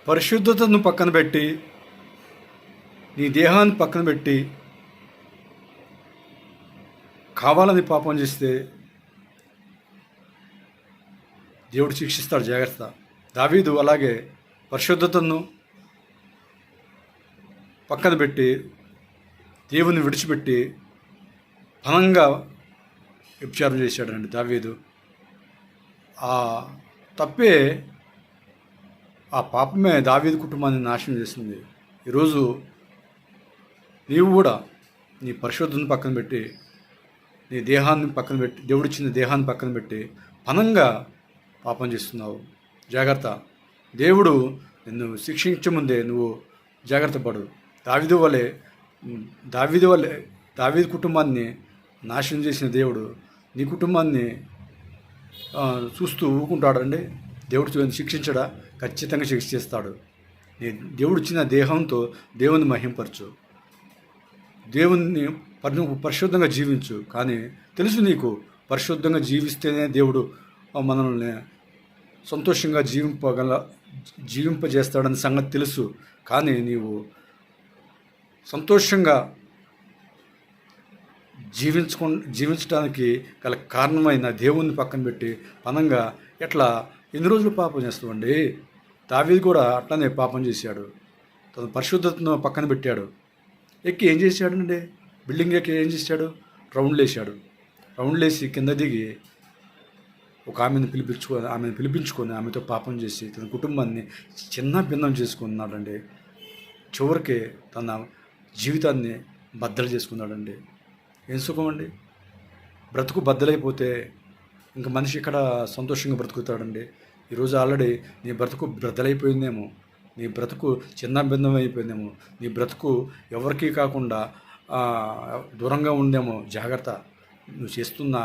పరిశుద్ధతను పక్కన పెట్టి నీ దేహాన్ని పక్కన పెట్టి కావాలని పాపం చేస్తే దేవుడు శిక్షిస్తాడు. జాగ్రత్త. దావీదు అలాగే పరిశుద్ధతను పక్కన పెట్టి దేవుని విడిచిపెట్టి ఘనంగా వ్యభిచారం చేశాడండి దావీదు. ఆ తప్పే, ఆ పాపమే దావీదు కుటుంబాన్ని నాశనం చేసింది. ఈరోజు నీవు కూడా నీ పరిశుద్ధతను పక్కన పెట్టి నీ దేహాన్ని పక్కన పెట్టి దేవుడిచ్చిన దేహాన్ని పక్కన పెట్టి ఘనంగా పాపం చేస్తున్నావు. జాగ్రత్త. దేవుడు నిన్ను శిక్షించే ముందే నువ్వు జాగ్రత్త పడు. దావీదు వలె దావీదు కుటుంబాన్ని నాశనం చేసిన దేవుడు నీ కుటుంబాన్ని చూస్తూ ఊరుకుంటాడండి. దేవుడు శిక్షించడా? ఖచ్చితంగా శిక్షిస్తాడు. నీ దేవుడిచ్చిన దేహంతో దేవుని మహింపరచు, దేవుని పరిశుద్ధంగా జీవించు. కానీ తెలుసు నీకు పరిశుద్ధంగా జీవిస్తేనే దేవుడు మనల్ని సంతోషంగా జీవింపజేస్తాడని సంగతి తెలుసు. కానీ నీవు సంతోషంగా జీవించడానికి గల కారణమైన దేవుణ్ణి పక్కన పెట్టి పనంగా ఎట్లా ఎన్ని రోజులు పాపం చేస్తామండి? దావీదు కూడా అట్లానే పాపం చేశాడు. తన పరిశుద్ధతను పక్కన పెట్టాడు. ఎక్కి ఏం చేశాడండి? బిల్డింగ్ ఎక్కి ఏం చేశాడు? రౌండ్లు వేసి కింద దిగి ఒక ఆమెను పిలిపించుకొని ఆమెతో పాపం చేసి తన కుటుంబాన్ని చిన్న భిన్నం చేసుకున్నాడండి. చివరికి తన జీవితాన్ని బద్దలు చేసుకున్నాడండి. ఏం సుఖం అండి? బ్రతుకు బద్దలైపోతే ఇంకా మనిషి ఇక్కడ సంతోషంగా బ్రతుకుతాడండి. ఈరోజు ఆల్రెడీ నీ బ్రతుకు బద్దలైపోయిందేమో, నీ బ్రతుకు చిన్న భిన్నం అయిపోయిందేమో, నీ బ్రతుకు ఎవరికీ కాకుండా దూరంగా ఉందేమో. జాగ్రత్త. నువ్వు చేస్తున్న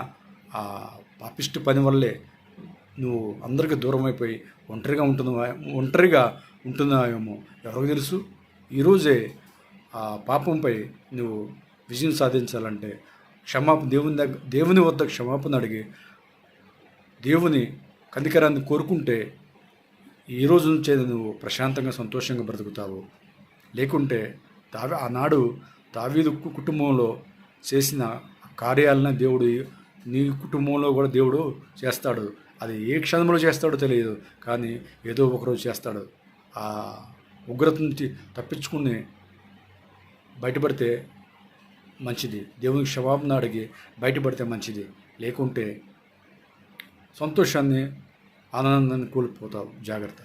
ఆ పాపిష్టి పని వల్లే నువ్వు అందరికీ దూరం అయిపోయి ఒంటరిగా ఉంటున్నావేమో. ఎవరికి తెలుసు? ఈరోజే ఆ పాపంపై నువ్వు విజయం సాధించాలంటే దేవుని వద్ద క్షమాపణ అడిగి దేవుని కనికరాన్ని కోరుకుంటే ఈ రోజు నుంచే నువ్వు ప్రశాంతంగా సంతోషంగా బ్రతుకుతావు. లేకుంటే ఆనాడు దావీదు కుటుంబంలో చేసిన కార్యాలను దేవుడు నీ కుటుంబంలో కూడా దేవుడు చేస్తాడు. అది ఏ క్షణంలో చేస్తాడో తెలియదు, కానీ ఏదో ఒకరోజు చేస్తాడు. ఆ ఉగ్రత నుంచి తప్పించుకుని బయటపడితే మంచిది. దేవునికి క్షమాపణ అడిగి బయటపడితే మంచిది. లేకుంటే సంతోషాన్ని, ఆనందాన్ని కోల్పోతావు. జాగ్రత్త.